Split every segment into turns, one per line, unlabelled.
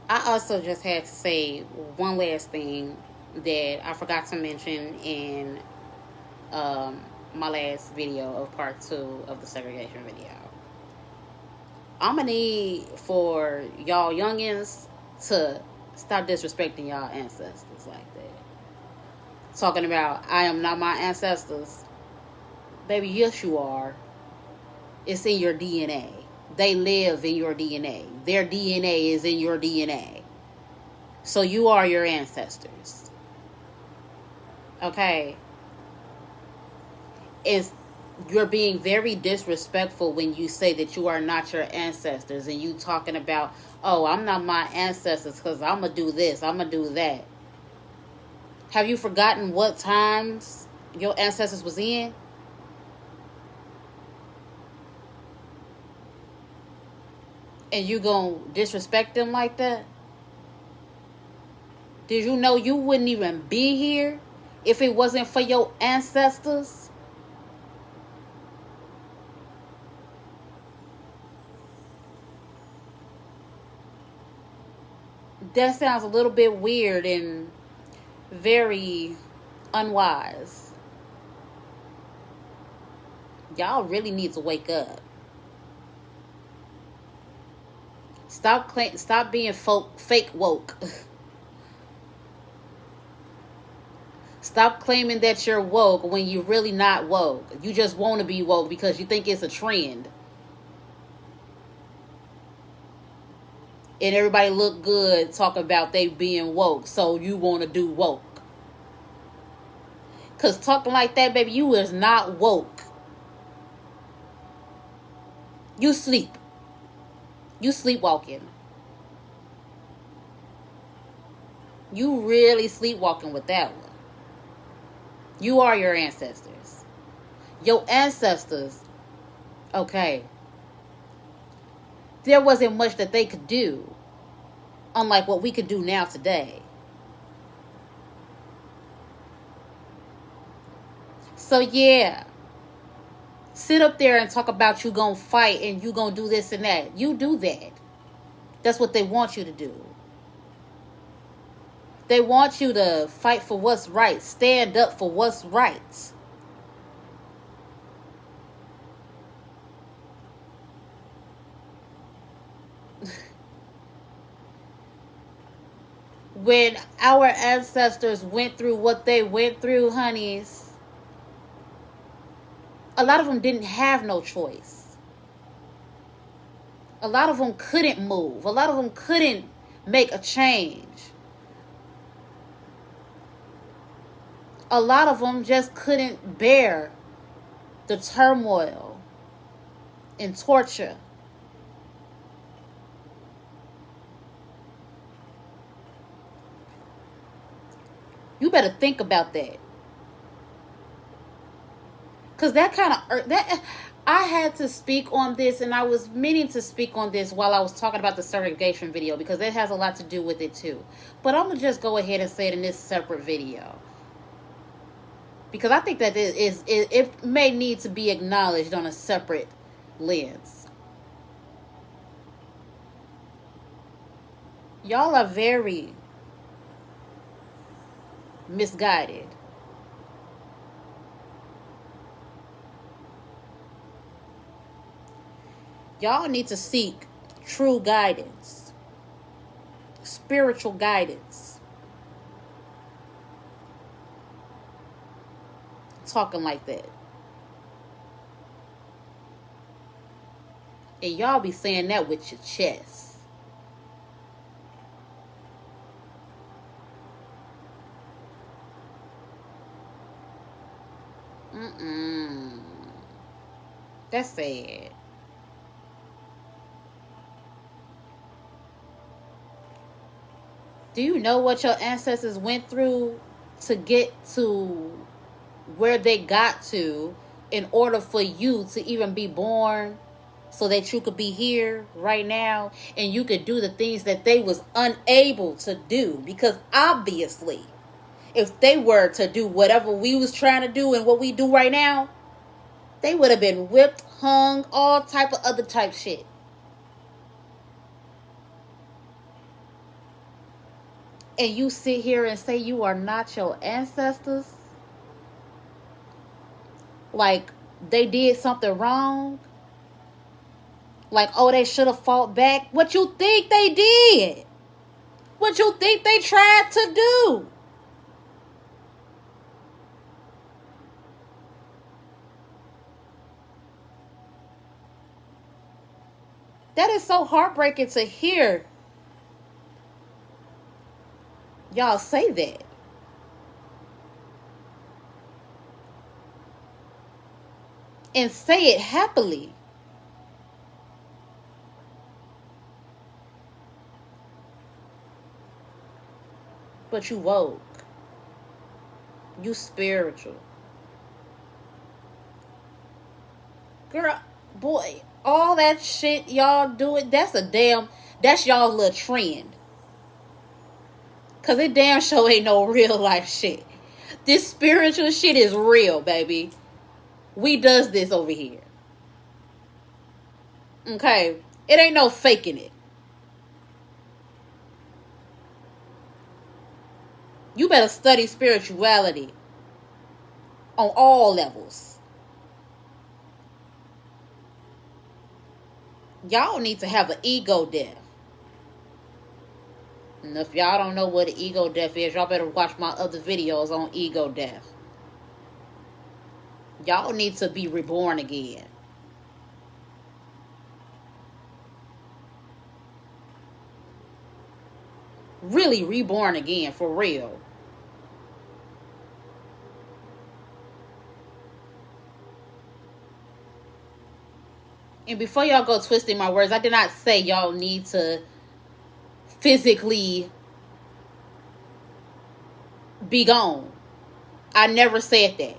I also just had to say one last thing that I forgot to mention in um, my last video of part 2 of the segregation video. I'm gonna need for y'all youngins to stop disrespecting y'all ancestors like that. Talking about I am not my ancestors. Baby, yes you are. It's in your DNA. They live in your DNA. Their DNA is in your DNA. So you are your ancestors. Okay? It's you're being very disrespectful when you say that you are not your ancestors and you talking about, oh, I'm not my ancestors because I'm going to do this, I'm going to do that. Have you forgotten what times your ancestors was in? And you gonna disrespect them like that? Did you know you wouldn't even be here if it wasn't for your ancestors? That sounds a little bit weird and very unwise. Y'all really need to wake up. Stop being fake woke. Stop claiming that you're woke when you're really not woke. You just want to be woke because you think it's a trend. And everybody look good talking about they being woke, so you want to do woke. Because talking like that, baby, you is not woke. You sleep. You sleepwalking. You really sleepwalking with that one. You are your ancestors. Your ancestors, okay, there wasn't much that they could do, unlike what we could do now today. So yeah, sit up there and talk about you gonna fight and you gonna do this and that. You do that. That's what they want you to do. They want you to fight for what's right. Stand up for what's right. When our ancestors went through what they went through, honeys, a lot of them didn't have no choice. A lot of them couldn't move. A lot of them couldn't make a change. A lot of them just couldn't bear the turmoil and torture. You better think about that. Because that kind of, that I had to speak on this, and I was meaning to speak on this while I was talking about the segregation video, because it has a lot to do with it too. But I'm going to just go ahead and say it in this separate video. Because I think that it may need to be acknowledged on a separate lens. Y'all are very misguided. Y'all need to seek true guidance, spiritual guidance. Talking like that. And y'all be saying that with your chest. That's sad. Do you know what your ancestors went through to get to where they got to in order for you to even be born, so that you could be here right now and you could do the things that they was unable to do? Because obviously, if they were to do whatever we was trying to do and what we do right now, they would have been whipped, hung, all type of other type shit. and you sit here and say you are not your ancestors, like they did something wrong, like, oh, they should have fought back. What you think they did? What you think they tried to do? That is so heartbreaking to hear y'all say that. And say it happily. But you woke. You spiritual. Girl, boy, all that shit y'all doing, that's y'all little trend. Cause it damn sure ain't no real life shit. This spiritual shit is real, baby. We does this over here. Okay? It ain't no faking it. You better study spirituality on all levels. Y'all need to have an ego death. And if y'all don't know what an ego death is, y'all better watch my other videos on ego death. Y'all need to be reborn again. Really reborn again, for real. And before y'all go twisting my words, I did not say y'all need to physically be gone. I never said that.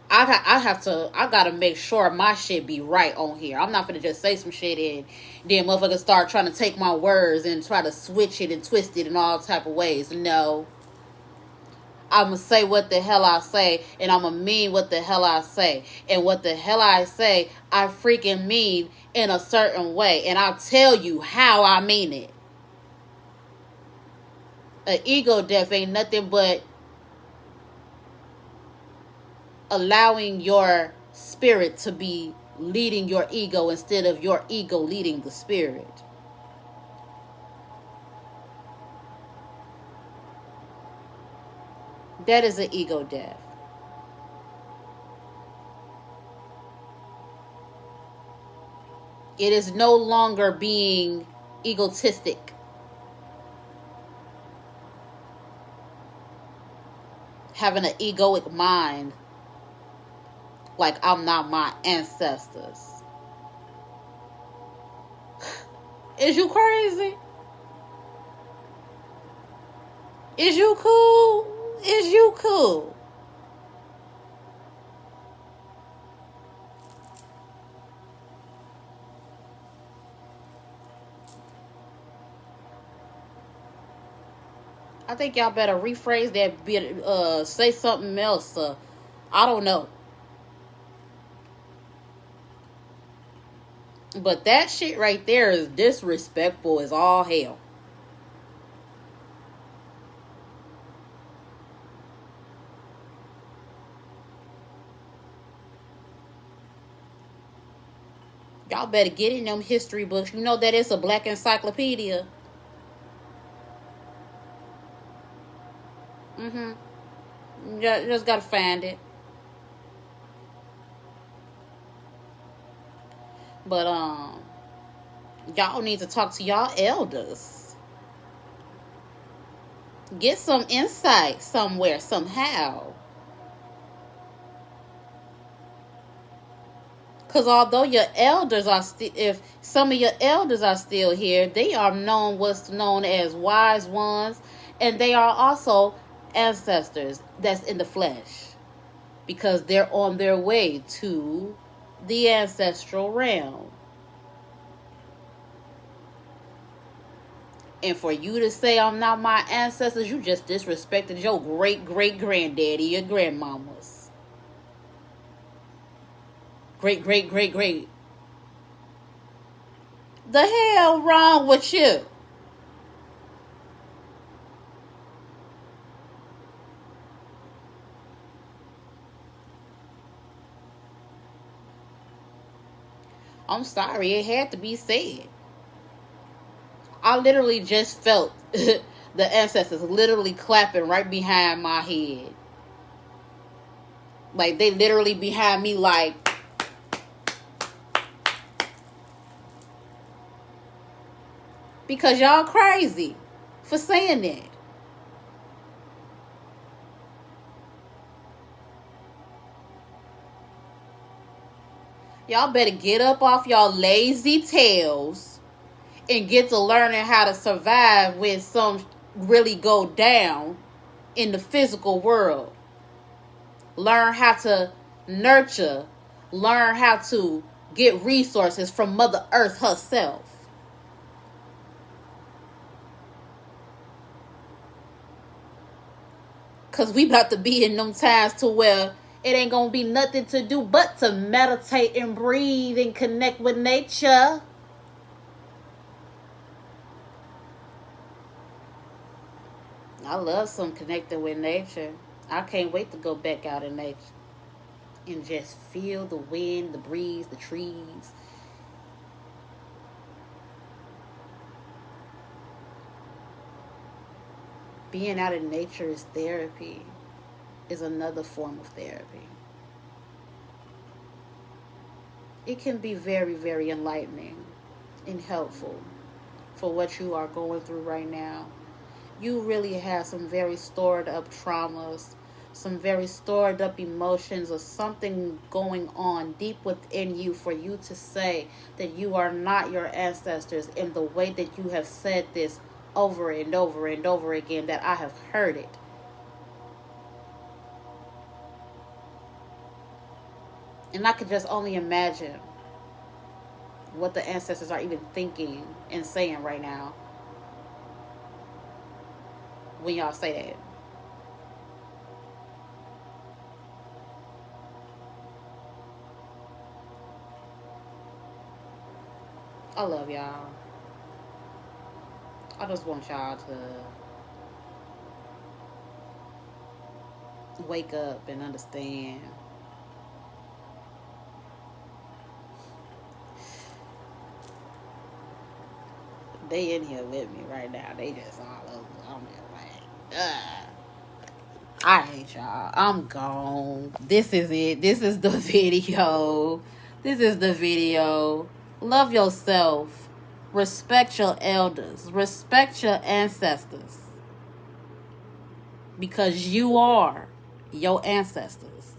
I gotta make sure my shit be right on here. I'm not gonna just say some shit and then motherfuckers start trying to take my words and try to switch it and twist it in all type of ways. No. I'ma say what the hell I say, and I'ma mean what the hell I say. And what the hell I say, I freaking mean in a certain way. And I'll tell you how I mean it. An ego death ain't nothing but allowing your spirit to be leading your ego instead of your ego leading the spirit. That is an ego death. It is no longer being egotistic. Having an egoic mind. Like I'm not my ancestors. Is you crazy? Is you cool? Is you cool? I think y'all better rephrase that bit, say something else. I don't know. But that shit right there is disrespectful as all hell. Y'all better get in them history books. You know that it's a black encyclopedia. Just gotta find it. But y'all need to talk to y'all elders. Get some insight somewhere, somehow. Because although your elders are still, if some of your elders are still here, they are known what's known as wise ones, and they are also ancestors that's in the flesh, because they're on their way to the ancestral realm. And for you to say I'm not my ancestors, you just disrespected your great-great-granddaddy, your grandmamas. Great. The hell wrong with you? I'm sorry, it had to be said. I literally just felt the ancestors literally clapping right behind my head. Like, they literally behind me, like, because y'all crazy for saying that. Y'all better get up off y'all lazy tails and get to learning how to survive when some really go down in the physical world. Learn how to nurture. Learn how to get resources from Mother Earth herself. Because we about to be in them times to where it ain't going to be nothing to do but to meditate and breathe and connect with nature. I love some connecting with nature. I can't wait to go back out in nature and just feel the wind, the breeze, the trees. Being out in nature is therapy, is another form of therapy. It can be very, very enlightening and helpful for what you are going through right now. You really have some very stored up traumas, some very stored up emotions, or something going on deep within you for you to say that you are not your ancestors in the way that you have said this over and over and over again, that I have heard it. And I could just only imagine what the ancestors are even thinking and saying right now when y'all say that. I love y'all. I just want y'all to wake up and understand they in here with me right now. They just all over. I'm just like, ugh. I hate y'all. I'm gone. This is it. This is the video. This is the video. Love yourself. Respect your elders. Respect your ancestors. Because you are your ancestors.